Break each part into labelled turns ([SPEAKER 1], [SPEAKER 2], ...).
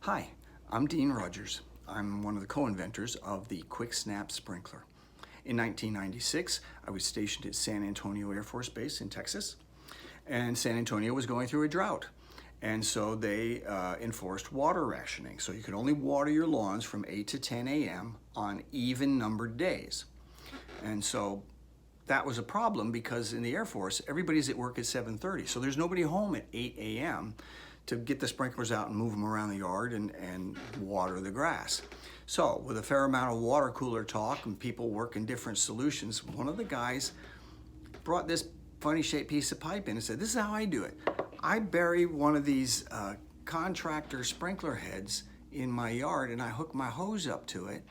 [SPEAKER 1] Hi, I'm Dean Rogers. I'm one of the co-inventors of the Quick Snap Sprinkler. In 1996, I was stationed at San Antonio Air Force Base in Texas, and San Antonio was going through a drought. And so they enforced water rationing. So you could only water your lawns from 8 to 10 a.m. on even numbered days. And so that was a problem because in the Air Force, everybody's at work at 7:30. So there's nobody home at 8 a.m. to get the sprinklers out and move them around the yard and water the grass. So with a fair amount of water cooler talk and people working different solutions, one of the guys brought this funny shaped piece of pipe in and said, this is how I do it. I bury one of these contractor sprinkler heads in my yard and I hook my hose up to it,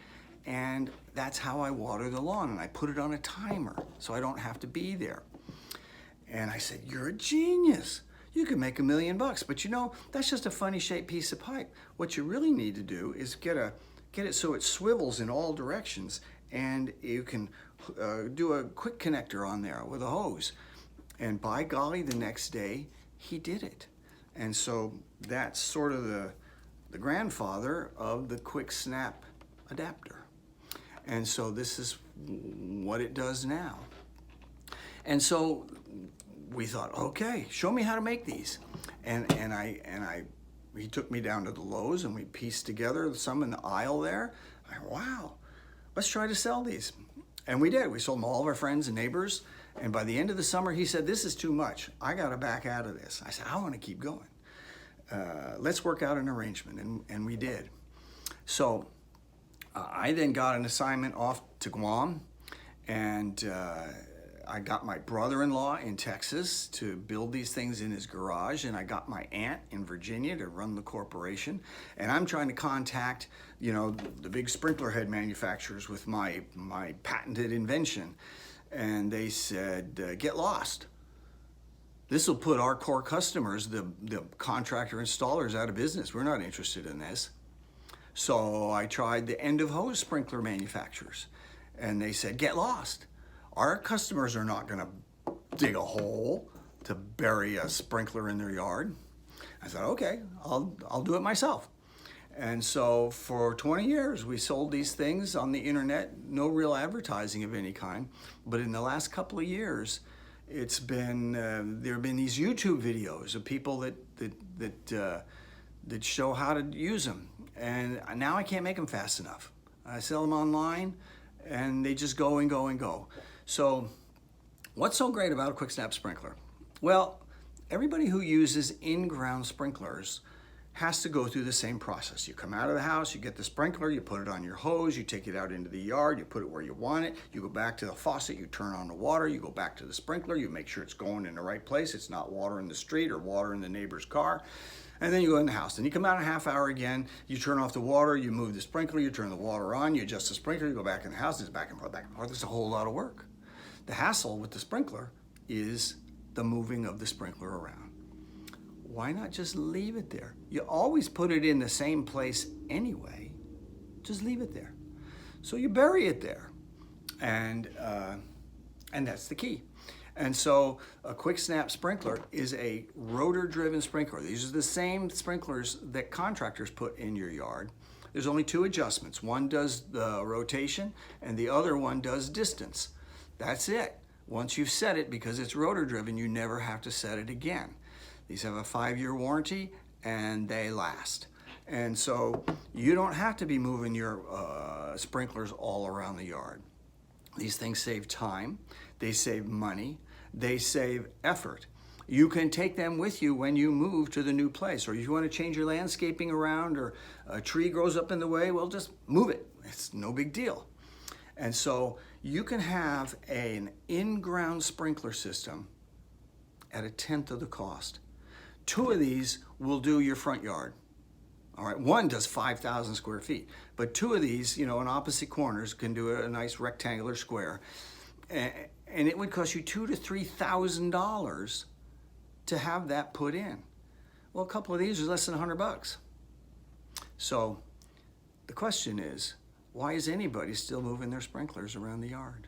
[SPEAKER 1] and that's how I water the lawn, and I put it on a timer so I don't have to be there. And I said, you're a genius. You can make $1 million, but you know, that's just a funny shaped piece of pipe. What you really need to do is get it so it swivels in all directions, and you can do a quick connector on there with a hose. And by golly, the next day, he did it. And so that's sort of the grandfather of the Quick Snap adapter. And so this is what it does now. And so we thought, okay, show me how to make these. And he took me down to the Lowe's and we pieced together some in the aisle there. Wow, let's try to sell these. And we did. We sold them to all of our friends and neighbors. And by the end of the summer, he said, this is too much. I got to back out of this. I said, I want to keep going. Let's work out an arrangement. And we did. So I then got an assignment off to Guam, and I got my brother-in-law in Texas to build these things in his garage, and I got my aunt in Virginia to run the corporation. And I'm trying to contact, you know, the big sprinkler head manufacturers with my patented invention. And they said, get lost. This will put our core customers, the contractor installers, out of business. We're not interested in this. So I tried the end of hose sprinkler manufacturers, and they said, get lost. Our customers are not gonna dig a hole to bury a sprinkler in their yard. I said, okay, I'll do it myself. And so for 20 years, we sold these things on the internet, no real advertising of any kind. But in the last couple of years, it's been, there have been these YouTube videos of people that show how to use them. And now I can't make them fast enough. I sell them online and they just go and go and go. So what's so great about a Quick Snap sprinkler? Well, everybody who uses in-ground sprinklers has to go through the same process. You come out of the house, you get the sprinkler, you put it on your hose, you take it out into the yard, you put it where you want it, you go back to the faucet, you turn on the water, you go back to the sprinkler, you make sure it's going in the right place, it's not water in the street or water in the neighbor's car, and then you go in the house. Then you come out in a half hour again, you turn off the water, you move the sprinkler, you turn the water on, you adjust the sprinkler, you go back in the house, it's back and forth, back and forth. It's a whole lot of work. The hassle with the sprinkler is the moving of the sprinkler around. Why not just leave it there? You always put it in the same place anyway. Just leave it there. So you bury it there, and that's the key. And so a Quick Snap sprinkler is a rotor-driven sprinkler. These are the same sprinklers that contractors put in your yard. There's only two adjustments. One does the rotation, and the other one does distance. That's it. Once you've set it, because it's rotor-driven, you never have to set it again. These have a 5-year warranty and they last. And so you don't have to be moving your sprinklers all around the yard. These things save time, they save money, they save effort. You can take them with you when you move to the new place, or if you want to change your landscaping around, or a tree grows up in the way, well, just move it. It's no big deal. And so you can have an in-ground sprinkler system at 1/10 of the cost. 2 of these will do your front yard. All right, one does 5,000 square feet, but 2 of these, you know, in opposite corners can do a nice rectangular square. And it would cost you $2,000 to $3,000 to have that put in. Well, a couple of these are less than $100. So the question is, why is anybody still moving their sprinklers around the yard?